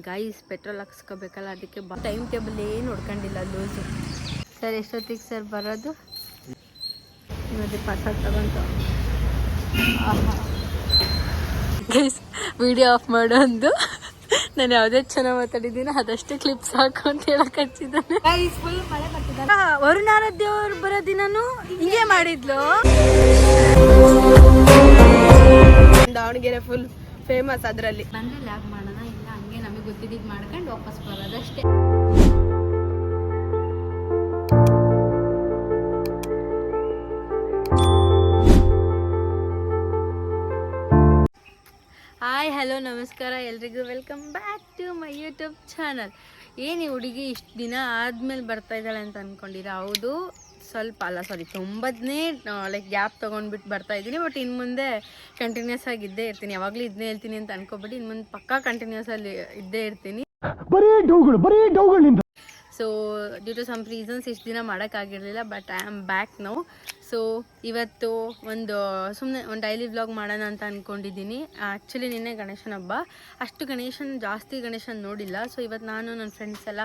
Guys petrol ಹಾಕ್ಸ್ಕೋಬೇಕಲ್ಲ, ಅದಕ್ಕೆ time table ಏನು ನೋಡ್ಕೊಂಡಿಲ್ಲ loose. Sir ಎಷ್ಟೊತ್ತಿಗೆ ಸರ್ ಬರೋದು? ನೋಡಿ ಪಾರ್ಸಲ್ ತಗೊಂಡು ಗೈಸ್ ವಿಡಿಯೋ ಆಫ್ ಮಾಡೋ ಒಂದು ನಾನು ಯಾವುದೇ ಚೆನ್ನಾಗಿ ಮಾತಾಡಿದ್ದೀನಿ ಅದಷ್ಟೇ ಕ್ಲಿಪ್ಸ್ ಹಾಕು ಅಂತ ಹೇಳಕ್ ಹಚ್ಚಿದ್ದಾನೆ. ವರುಣಾರಾಧ್ಯವ್ರು ಬರೋ ದಿನನೂ ಹಿಂಗೆ ಮಾಡಿದ್ಲು. ದಾವಣಗೆರೆ ಫುಲ್ ಫೇಮಸ್ ಅದರಲ್ಲಿ. ಬಂದ್ರೆ ಲ್ಯಾಬ್ ಮಾಡೋಣ, ಇಲ್ಲ ಹಂಗೆ ನಮಗೆ ಗೊತ್ತಿದ್ದು ಮಾಡ್ಕೊಂಡು ವಾಪಸ್ ಬರೋದಷ್ಟೇ. ಹಾಯ್ ಹಲೋ ನಮಸ್ಕಾರ ಎಲ್ರಿಗೂ, welcome back to my YouTube channel. ಏನು ಹುಡುಗಿ ಇಷ್ಟು ದಿನ ಆದಮೇಲೆ ಬರ್ತಾ ಇದ್ದಾಳೆ ಅಂತ ಅಂದ್ಕೊಂಡಿರ? ಹೌದು, ಸ್ವಲ್ಪ ಅಲ್ಲ ಸಾರಿ 9ನೇ ಲೈಕ್ ಗ್ಯಾಪ್ ತೊಗೊಂಡ್ಬಿಟ್ಟು ಬರ್ತಾ ಇದ್ದೀನಿ. ಬಟ್ ಇನ್ನು ಮುಂದೆ ಕಂಟಿನ್ಯೂಸ್ ಆಗಿ ಇದ್ದೇ ಇರ್ತೀನಿ. ಯಾವಾಗಲೂ ಇದನ್ನೇ ಹೇಳ್ತೀನಿ ಅಂತ ಅನ್ಕೋಬೇಡಿ, ಇನ್ನು ಮುಂದೆ ಪಕ್ಕಾ ಕಂಟಿನ್ಯೂಸ್ ಅಲ್ಲಿ ಇದ್ದೇ ಇರ್ತೀನಿ. So due to some reasons ಇಷ್ಟು ದಿನ ಮಾಡೋಕ್ಕಾಗಿರಲಿಲ್ಲ, but I am back now. So ಇವತ್ತು ಸುಮ್ಮನೆ ಒಂದು ಡೈಲಿ ವ್ಲಾಗ್ ಮಾಡೋಣ ಅಂತ ಅಂದ್ಕೊಂಡಿದ್ದೀನಿ. ಆ್ಯಕ್ಚುಲಿ ನಿನ್ನೆ ಗಣೇಶನ ಹಬ್ಬ, ಅಷ್ಟು ಜಾಸ್ತಿ ಗಣೇಶನ ನೋಡಿಲ್ಲ. ಸೊ ಇವತ್ತು ನಾನು ನನ್ನ ಫ್ರೆಂಡ್ಸ್ ಎಲ್ಲ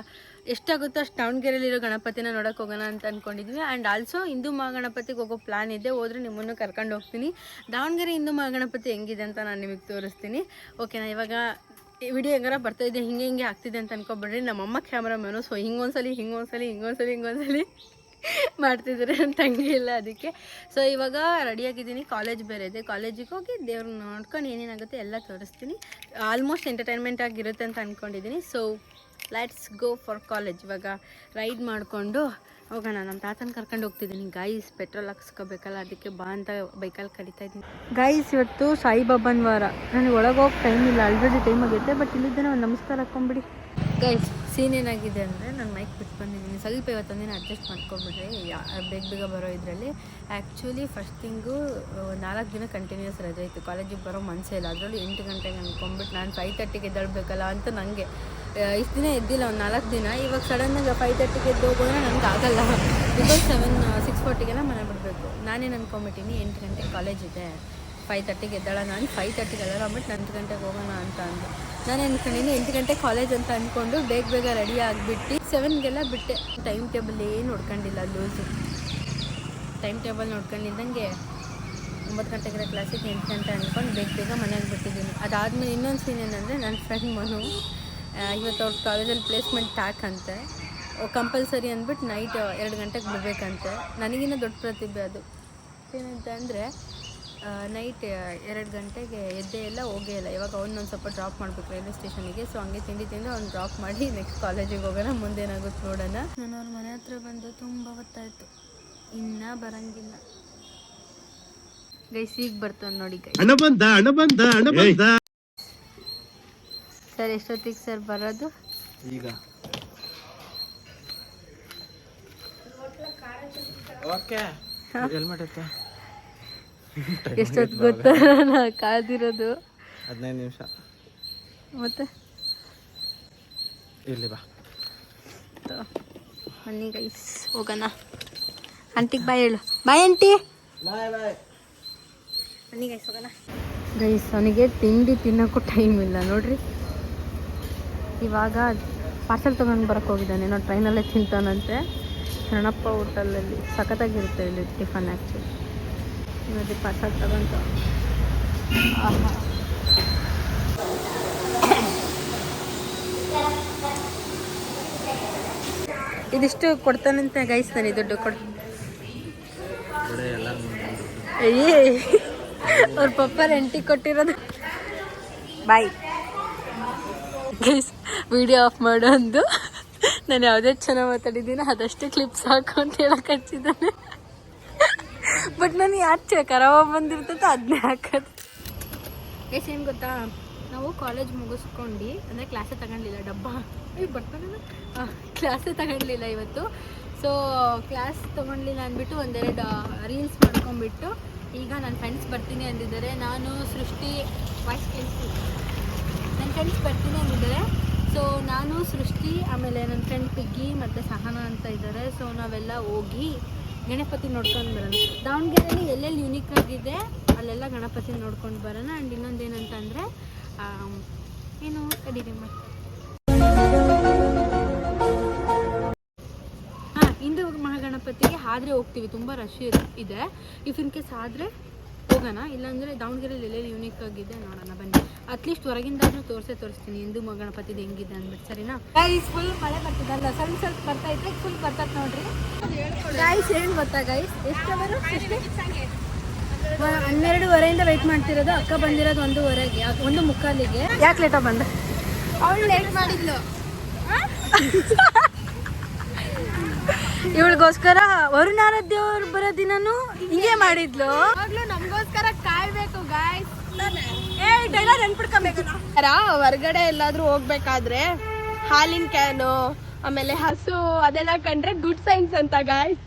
ಎಷ್ಟಾಗುತ್ತೋ ಅಷ್ಟು ದಾವಣಗೆರೆಯಲ್ಲಿರೋ ಗಣಪತಿನ ನೋಡೋಕೆ ಹೋಗೋಣ ಅಂತ ಅಂದ್ಕೊಂಡಿದ್ವಿ. ಆ್ಯಂಡ್ ಆಲ್ಸೋ ಹಿಂದೂ ಮಹಾಗಣಪತಿಗೆ ಹೋಗೋ ಪ್ಲ್ಯಾನ್ ಇದೆ. ಹೋದರೆ ನಿಮ್ಮನ್ನು ಕರ್ಕೊಂಡು ಹೋಗ್ತೀನಿ. ದಾವಣಗೆರೆ ಹಿಂದೂ ಮಹಾಗಣಪತಿ ಹೆಂಗಿದೆ ಅಂತ ನಾನು ನಿಮಗೆ ತೋರಿಸ್ತೀನಿ. ಓಕೆನಾ? ಇವಾಗ ವಿಡಿಯೋ ಹೆಂಗಾರ ಬರ್ತಾಯಿದ್ದೆ, ಹಿಂಗೆ ಆಗ್ತಿದೆ ಅಂತ ಅನ್ಕೊಬೇಡ್ರಿ. ನಮ್ಮಮ್ಮ ಕ್ಯಾಮ್ರಾಮ್ಯಾನು, ಸೊ ಹಿಂಗೊಂದ್ಸಲಿ ಮಾಡ್ತಿದ್ದಾರೆ ಅಂತ ಹಂಗೆ ಇಲ್ಲ ಅದಕ್ಕೆ. ಸೊ ಇವಾಗ ರೆಡಿಯಾಗಿದ್ದೀನಿ, ಕಾಲೇಜ್ ಬೇರೆ ಇದೆ. ಕಾಲೇಜಿಗೆ ಹೋಗಿ ದೇವ್ರನ್ನ ನೋಡ್ಕೊಂಡು ಏನೇನಾಗುತ್ತೆ ಎಲ್ಲ ತೋರಿಸ್ತೀನಿ. ಆಲ್ಮೋಸ್ಟ್ ಎಂಟರ್ಟೈನ್ಮೆಂಟ್ ಆಗಿರುತ್ತೆ ಅಂತ ಅಂದ್ಕೊಂಡಿದ್ದೀನಿ. So let's go for college. ಇವಾಗ ರೈಡ್ ಮಾಡಿಕೊಂಡು ಹೋಗೋಣ. ನಮ್ಮ ತಾತನ ಕರ್ಕೊಂಡು ಹೋಗ್ತಿದ್ದೀನಿ. ಗಾಯ್ಸ್ ಪೆಟ್ರೋಲ್ ಹಾಕ್ಸ್ಕೋಬೇಕಲ್ಲ, ಅದಕ್ಕೆ ಬಾ ಅಂತ ಬೈಕಲ್ಲಿ ಕರಿತಾ ಇದ್ದೀನಿ. ಗಾಯ್ಸ್ ಇವತ್ತು ಸಾಯಿಬಾಬಾನ ವಾರ. ನನಗೆ ಒಳಗೆ ಹೋಗಿ ಟೈಮ್ ಇಲ್ಲ, ಆಲ್ರೆಡಿ ಟೈಮ್ ಆಗುತ್ತೆ. ಬಟ್ ಇಲ್ಲಿದ್ದೇನೆ ಒಂದು ನಮಸ್ಕಾರ ಹಾಕ್ಕೊಂಬಿಡಿ. ಗೈಸ್ ಸೀನ್ ಏನಾಗಿದೆ ಅಂದರೆ, ನಾನು ಮೈಕ್ ಬಿಟ್ಟು ಬಂದಿದ್ದೀನಿ. ಸ್ವಲ್ಪ ಇವತ್ತೊಂದಿನ ಅಡ್ಜಸ್ಟ್ ಮಾಡ್ಕೊಂಬಿಡ್ರಿ, ಬೇಗ ಬರೋ ಇದರಲ್ಲಿ. ಆ್ಯಕ್ಚುಲಿ ಫಸ್ಟ್ ಥಿಂಗು 4 ದಿನ ಕಂಟಿನ್ಯೂಸ್ ರಜೆ ಇತ್ತು. ಕಾಲೇಜಿಗೆ ಬರೋ ಮನಸ್ಸೇ ಇಲ್ಲ. ಅದರಲ್ಲಿ 8 ಗಂಟೆಗೆ ಅಂದ್ಕೊಂಬಿಟ್ಟು ನಾನು 5:30ಗೆ ಎದ್ದೇಳಬೇಕಲ್ಲ ಅಂತ ನನಗೆ ಇಷ್ಟು ದಿನ ಎದ್ದಿಲ್ಲ, ಒಂದು 4 ದಿನ. ಇವಾಗ ಸಡನ್ನಾಗಿ 5:30ಗೆ ಎದ್ದು ಹೋಗೋದ್ರೆ ನನಗೆ ಆಗಲ್ಲ. ಬಿಕಾಸ್ 6:40ಗೆಲ್ಲ ಮನೆ ಬಿಡಬೇಕು. ನಾನೇನು ಅಂದ್ಕೊಂಬಿಟ್ಟಿನಿ 8 ಗಂಟೆಗೆ ಕಾಲೇಜ್ ಇದೆ, 5:30ಗೆ ಎದ್ದಾಳ. ನಾನು 5:30ಗೆ ಅಲ್ಲ ಅಂದ್ಬಿಟ್ಟು 8 ಗಂಟೆಗೆ ಹೋಗೋಣ ಅಂತ ಅಂದು ನಾನು ಅಂದ್ಕೊಂಡಿನಿ 8 ಗಂಟೆಗೆ ಕಾಲೇಜ್ ಅಂತ ಅಂದ್ಕೊಂಡು ಬೇಗ ರೆಡಿ ಆಗಿಬಿಟ್ಟು 7ಗೆಲ್ಲ ಬಿಟ್ಟೆ. ಟೈಮ್ ಟೇಬಲ್ ಏನು ನೋಡ್ಕೊಂಡಿಲ್ಲ ಲೂಸು. ಟೈಮ್ ಟೇಬಲ್ ನೋಡ್ಕೊಂಡಿದ್ದಂಗೆ 9 ಗಂಟೆಗೆ ಕ್ಲಾಸಿಗೆ 8 ಗಂಟೆ ಅಂದ್ಕೊಂಡು ಬೇಗ ಮನೆಗೆ ಬಿಟ್ಟಿದ್ದೀನಿ. ಅದಾದಮೇಲೆ ಇನ್ನೊಂದು ಸೀನ್ ಏನಂದರೆ, ನನ್ನ ಫ್ರೆಂಡ್ ಮನು ಇವತ್ತು ಅವ್ರ ಕಾಲೇಜಲ್ಲಿ ಪ್ಲೇಸ್ಮೆಂಟ್ ಅಂತೆ, ಕಂಪಲ್ಸರಿ ಅಂದ್ಬಿಟ್ಟು ನೈಟ್ 2 ಗಂಟೆಗೆ ಬಿಡಬೇಕಂತೆ. ನನಗಿನ್ನ ದೊಡ್ಡ ಪ್ರತಿಭೆ ಅದು. ಏನಂತ ಅಂದರೆ ನೈಟ್ 2 ಗಂಟೆಗೆ ಎದ್ದೇ ಇಲ್ಲ, ಹೋಗೇ ಇಲ್ಲ. ಇವಾಗ ಅವನೊಂದು ಸ್ವಲ್ಪ ಡ್ರಾಪ್ ಮಾಡಬೇಕು ರೈಲ್ವೆ ಸ್ಟೇಷನಿಗೆ. ಸೊ ಹಂಗೆ ತಿಂದು ಅವ್ನು ಡ್ರಾಪ್ ಮಾಡಿ ನೆಕ್ಸ್ಟ್ ಕಾಲೇಜಿಗೆ ಹೋಗೋಣ, ಮುಂದೇನಾಗುತ್ತೆ ನೋಡೋಣ. ನಾನು ಅವ್ರ ಮನೆ ಹತ್ರ ಬಂದು ತುಂಬ ಹೊತ್ತಾಯಿತು, ಇನ್ನೂ ಬರೋಂಗಿಲ್ಲ. ಗೈಸ್ ಈಗ ಬರ್ತಾನೆ ನೋಡಿ. ಸರ್ ಎಷ್ಟೊತ್ತಿಗೆ ಸರ್ ಬರೋದು? ಈಗ ಎಷ್ಟೊತ್ತು ಗೊತ್ತಾ ನಾ ಕಾದಿರೋದು? 15 ನಿಮಿಷ. ಮತ್ತೆ ಇಲ್ಲಿ ಬಾ ಬನ್ನಿ ಗೈಸ್, ಹೋಗೋಣ. ಆಂಟಿಗೆ ಬಾಯ್ ಹೇಳು. Bye aunty. ಬನ್ನಿ ಗೈಸ್ ಹೋಗೋಣ. ಗೈಸ್ ಅವನಿಗೆ ತಿಂಡಿ ತಿನ್ನೋಕ್ಕೂ ಟೈಮ್ ಇಲ್ಲ ನೋಡ್ರಿ. ಇವಾಗ ಪಾರ್ಸೆಲ್ ತೊಗೊಂಡು ಬರೋಕ್ಕೆ ಹೋಗಿದ್ದಾನೆ. ನಾವು ಟ್ರೈನಲ್ಲೇ ತಿಂತಾನಂತೆ. ಶರಣಪ್ಪ ಹೋಟೆಲಲ್ಲಿ ಸಖತ್ತಾಗಿರುತ್ತೆ ಇಲ್ಲಿ ಟಿಫನ್. ಆ್ಯಕ್ಚುಲಿ ನೋಡಿ ಪಾರ್ಸೆಲ್ ತಗೊಂಡು ಇದಿಷ್ಟು ಕೊಡ್ತಾನಂತೆ ಗೈಸ್. ನಾನು ದುಡ್ಡು ಅವ್ರ ಪಪ್ಪ ರೆಂಟಿಗೆ ಕೊಟ್ಟಿರೋದು. ಬಾಯ್ ಗೈಸ್ ವಿಡಿಯೋ ಆಫ್ ಮಾಡೋ ಒಂದು ನಾನು ಯಾವುದೇ ಚೆನ್ನಾಗಿ ಮಾತಾಡಿದ್ದೀನಿ ಅದಷ್ಟೇ ಕ್ಲಿಪ್ಸ್ ಹಾಕು ಅಂತ ಹೇಳಕ್ಕೆ ಹಚ್ಚಿದ್ದಾನೆ. ಬಟ್ ನನಗೆ ಆಚೆ ಕರಾವ ಬಂದಿರ್ತೈತೆ ಅದನ್ನೇ ಹಾಕೋದು. ಗೈಸ್ ಏನು ಗೊತ್ತಾ, ನಾವು ಕಾಲೇಜ್ ಮುಗಿಸ್ಕೊಂಡು ಅಂದರೆ ಕ್ಲಾಸೇ ತಗೊಂಡಿಲ್ಲ, ಡಬ್ಬ ಬರ್ತಾನಲ್ಲ, ಕ್ಲಾಸೇ ತಗೊಂಡಿಲ್ಲ ಇವತ್ತು. ಸೊ ಕ್ಲಾಸ್ ತೊಗೊಂಡಿಲ್ಲ ಅಂದ್ಬಿಟ್ಟು ಒಂದೆರಡು ರೀಲ್ಸ್ ಮಾಡ್ಕೊಂಡ್ಬಿಟ್ಟು ಈಗ ನನ್ನ ಫ್ರೆಂಡ್ಸ್ ಬರ್ತೀನಿ ಅಂದಿದ್ದಾರೆ. ನಾನು ಸೃಷ್ಟಿ ವಾಯ್ಸ್ ಕೇಳಿಸ್ತೀನಿ, ನನ್ನ ಫ್ರೆಂಡ್ಸ್ ಬರ್ತೀನಿ ಅಂದಿದ್ದಾರೆ. ಸೊ ನಾನು ಸೃಷ್ಟಿ ಆಮೇಲೆ ನನ್ನ ಫ್ರೆಂಡ್ ಪಿಗ್ಗಿ ಮತ್ತು ಸಹನಾ ಅಂತ ಇದ್ದಾರೆ. ಸೊ ನಾವೆಲ್ಲ ಹೋಗಿ ಗಣಪತಿ ನೋಡ್ಕೊಂಡು ಬರೋಣ. ದಾವಣಗೆರೆಯಲ್ಲಿ ಎಲ್ಲೆಲ್ಲಿ ಯುನೀಕ್ ಆಗಿದೆ ಅಲ್ಲೆಲ್ಲ ಗಣಪತಿ ನೋಡ್ಕೊಂಡು ಬರೋಣ. ಆ್ಯಂಡ್ ಇನ್ನೊಂದು ಏನಂತಂದರೆ ಏನು ಕಡಿಮೆ ಗಣಪತಿಗೆ ಆದರೆ ಹೋಗ್ತೀವಿ, ತುಂಬ ರಶ್ ಇದೆ. ಇಫ್ ಇನ್ ಕೇಸ್ ಆದರೆ ಹೋಗೋಣ, ಇಲ್ಲಾಂದರೆ ದಾವಣಗೆರೆಯಲ್ಲಿ ಎಲ್ಲೆಲ್ಲಿ ಯೂನಿಕ್ ಆಗಿದೆ ನೋಡೋಣ ಬನ್ನಿ. ಅಟ್ಲೀಸ್ಟ್ ಹೊರಗಿಂದಾದ್ರೂ ತೋರಿಸ್ತೀನಿ ಹಿಂದೂ ಗಣಪತಿದು ಹೆಂಗಿದೆ ಅಂದ್ಬಿಟ್ಟು, ಸರಿನಾ? ಗೈಸ್ ಫುಲ್ ಮಳೆ ಬರ್ತಿದ್ದಲ್ಲ, ಸ್ವಲ್ಪ ಬರ್ತಾ ಇದ್ರೆ ಫುಲ್ ಬರ್ತದೆ ನೋಡ್ರಿ. ಗೈಸ್ ಏನು ಗೊತ್ತಾ ಗೈಸ್, ಎಷ್ಟು 12:30 ವೆಯ್ಟ್ ಮಾಡ್ತಿರೋದು. ಅಕ್ಕ ಬಂದಿರೋದು 1:15ಗೆ, 1:45ಗೆ. ಯಾಕೆ ಲೇಟಾಗಿ ಬಂದೆ? ಅವಳು ಲೇಟ್ ಮಾಡಿದ್ಲು. ಇವಳಿಗೋಸ್ಕರ ವರುಣಾರಾಧ್ಯವ್ರು ಬರೋ ದಿನನೂ ಹಿಂಗೆ ಮಾಡಿದ್ಲು. ನಮಗೋಸ್ಕರ ಕಾಯ್ಬೇಕು ಗಾಯ್ಸ್. ಡೈಲಾಗ್ ನೆನ್ಪಿಡ್ಕೊಬೇಕು. ಹೊರಗಡೆ ಎಲ್ಲಾದ್ರೂ ಹೋಗ್ಬೇಕಾದ್ರೆ ಹಾಲಿನ ಕ್ಯಾನು ಆಮೇಲೆ ಹಸು ಅದೆಲ್ಲ ಕಂಡ್ರೆ ಗುಡ್ ಸೈನ್ಸ್ ಅಂತ ಗಾಯ್ಸ್.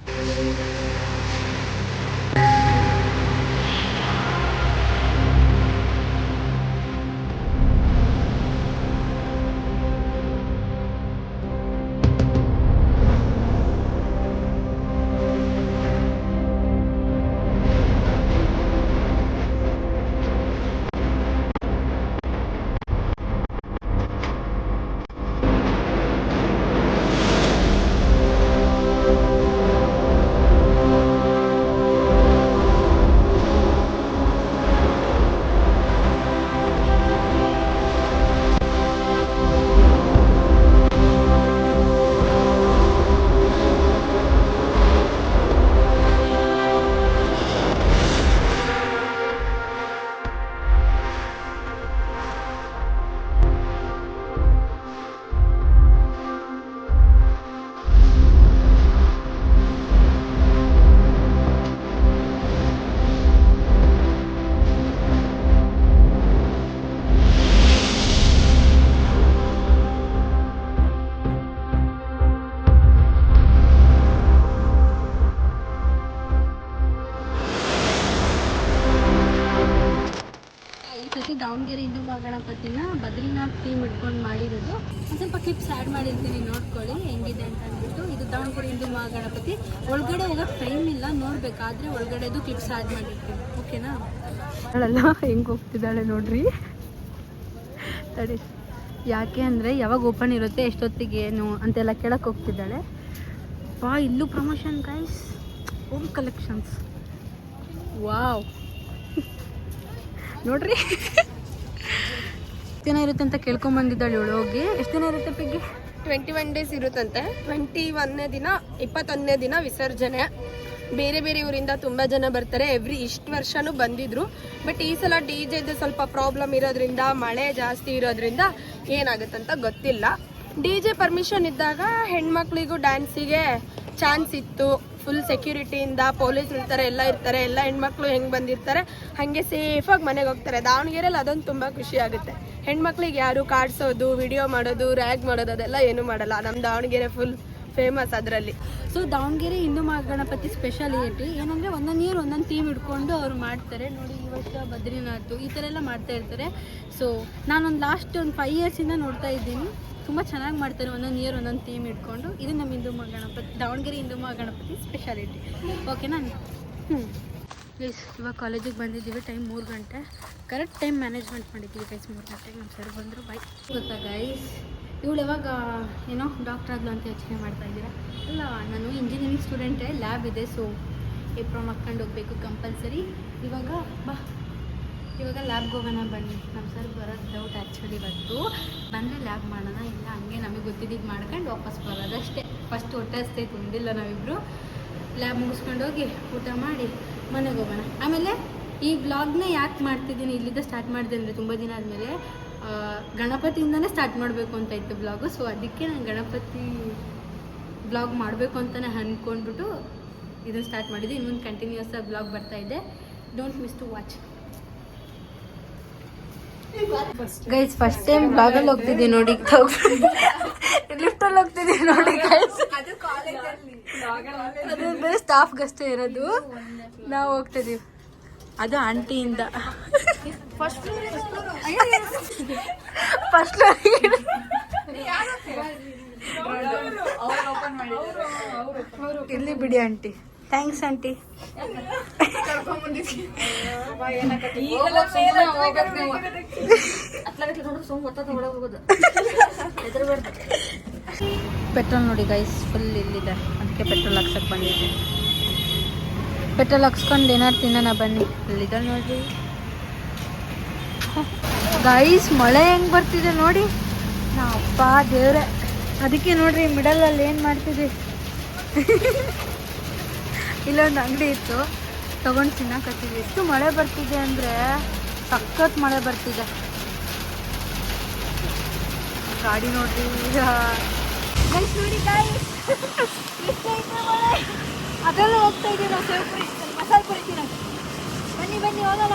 ದಾವಣಗೆರೆ ಹಿಂದೂ ಗಣಪತಿನ ಬದ್ರಿನಾಥ್ ಥೀಮ್ ಇಟ್ಕೊಂಡು ಮಾಡಿರೋದು. ಒಂದು ಸ್ವಲ್ಪ ಕ್ಲಿಪ್ಸ್ ಆ್ಯಡ್ ಮಾಡಿರ್ತೀನಿ, ನೋಡ್ಕೊಳ್ಳಿ ಹೆಂಗಿದೆ ಅಂತ ಅಂದ್ಬಿಟ್ಟು. ಇದು ದಾವಣಗೆರೆ ಹಿಂದೂ ಗಣಪತಿ. ಒಳಗಡೆ ಹೋಗೋಕ್ಕೆ ಟೈಮ್ ಇಲ್ಲ, ನೋಡಬೇಕಾದ್ರೆ ಒಳಗಡೆದು ಕ್ಲಿಪ್ಸ್ ಆ್ಯಡ್ ಮಾಡಿರ್ತೀನಿ, ಓಕೆನಾ? ಅವಳೆಲ್ಲ ಹೆಂಗೆ ಹೋಗ್ತಿದ್ದಾಳೆ ನೋಡ್ರಿ. ತಡಿ, ಯಾಕೆ ಅಂದರೆ ಯಾವಾಗ ಓಪನ್ ಇರುತ್ತೆ, ಎಷ್ಟೊತ್ತಿಗೆ ಏನು ಅಂತೆಲ್ಲ ಕೇಳಕ್ಕೆ ಹೋಗ್ತಿದ್ದಾಳೆ. ಇಲ್ಲೂ promotion guys, home collections. Wow ನೋಡ್ರಿ, ಎಷ್ಟು ದಿನ ಇರುತ್ತೆ ಅಂತ ಕೇಳ್ಕೊಂಬಂದಿದ್ದಾಳೆ ಇವಳು ಹೋಗಿ. ಎಷ್ಟು ದಿನ ಇರುತ್ತೆ ಪಿಗ್ಗಿ? 21 ಡೇಸ್ ಇರುತ್ತಂತೆ. 21ನೇ ದಿನ 21ನೇ ದಿನ ವಿಸರ್ಜನೆ. ಬೇರೆ ಬೇರೆ ಊರಿಂದ ತುಂಬ ಜನ ಬರ್ತಾರೆ. ಇಷ್ಟು ವರ್ಷನೂ ಬಂದಿದ್ರು. ಬಟ್ ಈ ಸಲ ಡಿಜೆದು ಸ್ವಲ್ಪ ಪ್ರಾಬ್ಲಮ್ ಇರೋದ್ರಿಂದ, ಮಳೆ ಜಾಸ್ತಿ ಇರೋದ್ರಿಂದ ಏನಾಗುತ್ತಂತ ಗೊತ್ತಿಲ್ಲ. ಡಿಜೆ ಪರ್ಮಿಷನ್ ಇದ್ದಾಗ ಹೆಣ್ಮಕ್ಳಿಗೂ ಡ್ಯಾನ್ಸಿಗೆ ಚಾನ್ಸ್ ಇತ್ತು. ಫುಲ್ ಸೆಕ್ಯೂರಿಟಿಯಿಂದ ಪೊಲೀಸ್ ಇರ್ತಾರೆ, ಎಲ್ಲ ಹೆಣ್ಮಕ್ಳು ಹೆಂಗೆ ಬಂದಿರ್ತಾರೆ ಹಾಗೆ ಸೇಫಾಗಿ ಮನೆಗೆ ಹೋಗ್ತಾರೆ. ದಾವಣಗೆರೆಯಲ್ಲಿ ಅದೊಂದು ತುಂಬ ಖುಷಿ ಆಗುತ್ತೆ. ಹೆಣ್ಮಕ್ಳಿಗೆ ಯಾರು ಕಾಡ್ಸೋದು, ವಿಡಿಯೋ ಮಾಡೋದು, ರ್ಯಾಗ್ ಮಾಡೋದು ಅದೆಲ್ಲ ಏನೂ ಮಾಡಲ್ಲ. ನಮ್ಮ ದಾವಣಗೆರೆ ಫುಲ್ ಫೇಮಸ್ ಅದರಲ್ಲಿ. ಸೊ ದಾವಣಗೆರೆ ಹಿಂದೂ ಗಣಪತಿ ಸ್ಪೆಷಾಲಿಟಿ ಏನಂದರೆ ಒಂದೊಂದು ಇಯರ್ ಒಂದೊಂದು ಥೀಮ್ ಇಟ್ಕೊಂಡು ಅವ್ರು ಮಾಡ್ತಾರೆ. ನೋಡಿ ಈ ವರ್ಷ ಬದ್ರಿನಾಥ್ ಈ ಥರ ಎಲ್ಲ ಮಾಡ್ತಾ ಇರ್ತಾರೆ. ಸೊ ನಾನೊಂದು ಲಾಸ್ಟ್ 5 ಇಯರ್ಸಿಂದ ನೋಡ್ತಾ ಇದ್ದೀನಿ. ತುಂಬ ಚೆನ್ನಾಗಿ ಮಾಡ್ತಾರೆ, ಒಂದೊಂದು ಇಯರ್ ಒಂದೊಂದು ಥೀಮ್ ಇಟ್ಕೊಂಡು. ಇದು ನಮ್ಮ ಹಿಂದೂ ಗಣಪತಿ, ದಾವಣಗೆರೆ ಹಿಂದೂ ಗಣಪತಿ ಸ್ಪೆಷಾಲಿಟಿ, ಓಕೆನಾ? ಪ್ಲೀಸ್ ಇವಾಗ ಕಾಲೇಜಿಗೆ ಬಂದಿದ್ದೀವಿ. ಟೈಮ್ 3 ಗಂಟೆ. ಕರೆಕ್ಟ್ ಟೈಮ್ ಮ್ಯಾನೇಜ್ಮೆಂಟ್ ಮಾಡಿದ್ದೀವಿ ಗೈಸ್. 3 ಗಂಟೆಗೆ ನಮ್ಮ ಸರ್ ಬಂದರು. ಬೈ ಗೊತ್ತಾ ಗೈಸ್, ಇವಳು ಯಾವಾಗ ಏನೋ ಡಾಕ್ಟರ್ ಆದ್ಲು ಅಂತ ಯೋಚನೆ ಮಾಡ್ತಾ ಇದ್ದೀರಾ? ಅಲ್ಲ, ನಾನು ಇಂಜಿನಿಯರಿಂಗ್ ಸ್ಟೂಡೆಂಟೇ. ಲ್ಯಾಬ್ ಇದೆ, ಸೊ ಏಪ್ರಾನ್ ಹಾಕ್ಕೊಂಡು ಹೋಗ್ಬೇಕು ಕಂಪಲ್ಸರಿ. ಇವಾಗ ಲ್ಯಾಬ್ಗೆ ಹೋಗೋಣ ಬನ್ನಿ. ನಮ್ಮ ಸರ್ ಬರೋದು ಡೌಟ್ ಆ್ಯಕ್ಚುಲಿ. ಇವತ್ತು ಬಂದರೆ ಲ್ಯಾಬ್ ಮಾಡೋಣ, ಇಲ್ಲ ಹಂಗೆ ನಮಗೆ ಗೊತ್ತಿದ್ದು ಮಾಡ್ಕೊಂಡು ವಾಪಸ್ ಬರೋದು ಅಷ್ಟೇ. ಫಸ್ಟ್ ಹೊಟ್ಟೆ ಹಸ್ತೈತೆ, ಉಂಡಿಲ್ಲ ನಾವಿಬ್ಬರು. ಲ್ಯಾಬ್ ಮುಗಿಸ್ಕೊಂಡು ಹೋಗಿ ಊಟ ಮಾಡಿ ಮನೆಗೆ ಹೋಗೋಣ. ಆಮೇಲೆ ಈ ವ್ಲಾಗ್ನ ಯಾಕೆ ಮಾಡ್ತಿದ್ದೀನಿ, ಇಲ್ಲಿಂದ ಸ್ಟಾರ್ಟ್ ಮಾಡಿದೆ ಅಂದರೆ ತುಂಬ ದಿನ ಆದಮೇಲೆ ಗಣಪತಿಯಿಂದನೇ ಸ್ಟಾರ್ಟ್ ಮಾಡಬೇಕು ಅಂತ ಇತ್ತು ಬ್ಲಾಗು. ಸೊ ಅದಕ್ಕೆ ನಾನು ಗಣಪತಿ ಬ್ಲಾಗ್ ಮಾಡಬೇಕು ಅಂತಲೇ ಅಂದ್ಕೊಂಡ್ಬಿಟ್ಟು ಇದನ್ನು ಸ್ಟಾರ್ಟ್ ಮಾಡಿದ್ದೆ. ಇನ್ನೊಂದು ಕಂಟಿನ್ಯೂಸ್ ಆಗಿ ಬ್ಲಾಗ್ ಬರ್ತಾಯಿದೆ. Don't miss to watch guys. First time ಬ್ಲಾಗಲ್ಲಿ ಹೋಗ್ತಿದ್ದೀವಿ ನೋಡಿ, ಲಿಫ್ಟಲ್ಲಿ ಹೋಗ್ತಿದ್ದೀವಿ ನೋಡಿ ಗೈಸ್. ಅದು ಬೇರೆ ಸ್ಟಾಫ್ಗಷ್ಟೇ ಇರೋದು, ನಾವು ಹೋಗ್ತಿದ್ದೀವಿ. ಅದು ಆಂಟಿಯಿಂದ ಫಸ್ಟ್ ಇಲ್ಲಿ ಬಿಡಿ ಆಂಟಿ. Thanks aunty. ಪೆಟ್ರೋಲ್ ನೋಡಿ ಗೈಸ್ ಫುಲ್ ಇಲ್ಲಿದೆ, ಅದಕ್ಕೆ ಪೆಟ್ರೋಲ್ ಹಾಕ್ಸಕ್ಕೆ ಬಂದಿದ್ದೆ. ಪೆಟ್ರೋಲ್ ಹಾಕ್ಸ್ಕೊಂಡು ಏನಾರು ತಿನ್ನೋಣ ಬನ್ನಿ. ಇಲ್ಲಿದೆ ನೋಡ್ರಿ ಗೈಸ್, ಮಳೆ ಹೆಂಗೆ ಬರ್ತಿದೆ ನೋಡಿ. ಅಪ್ಪ ದೇವ್ರೆ, ಅದಕ್ಕೆ ನೋಡ್ರಿ ಮಿಡಲಲ್ಲಿ ಏನು ಮಾಡ್ತಿದ್ವಿ. ಇಲ್ಲೊಂದು ಅಂಗಡಿ ಇತ್ತು, ತೊಗೊಂಡು ತಿನ್ನಕತ್ತಿದ್ವಿ. ಎಷ್ಟು ಮಳೆ ಬರ್ತಿದೆ ಅಂದರೆ ಸಖತ್ ಮಳೆ ಬರ್ತಿದೆ. ಗಾಡಿ ನೋಡ್ರಿ ಗೈಸ್, ನೋಡಿ ಗೈಸ್ ಅದರಲ್ಲೂ ಹೋಗ್ತಾ ಇದ್ದೀವಿ ನಾವು. ಸೇವ್ಪುರಿ ಮಸಾಲೆ ಪುರಿ ತಿನ್ನೋದು. ಬನ್ನಿ ಬನ್ನಿ ಹೋಗೋಣ.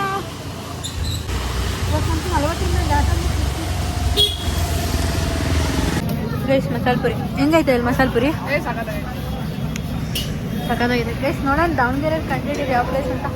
ಇವತ್ತು 40 ಗೈಸ್ ಮಸಾಲೆ ಪುರಿ ಹೆಂಗೈತೆ ಅಲ್ಲಿ ಮಸಾಲೆ ಪುರಿ? ಸಖತ್ತಾಗಿದೆ ಗೈಸ್. ನೋಡೋಣ ದಾವಣಗೆರೆ ಕಂಡಿದ್ದೀವಿ ಯಾವ ಪ್ಲೇಸ್ ಅಂತ.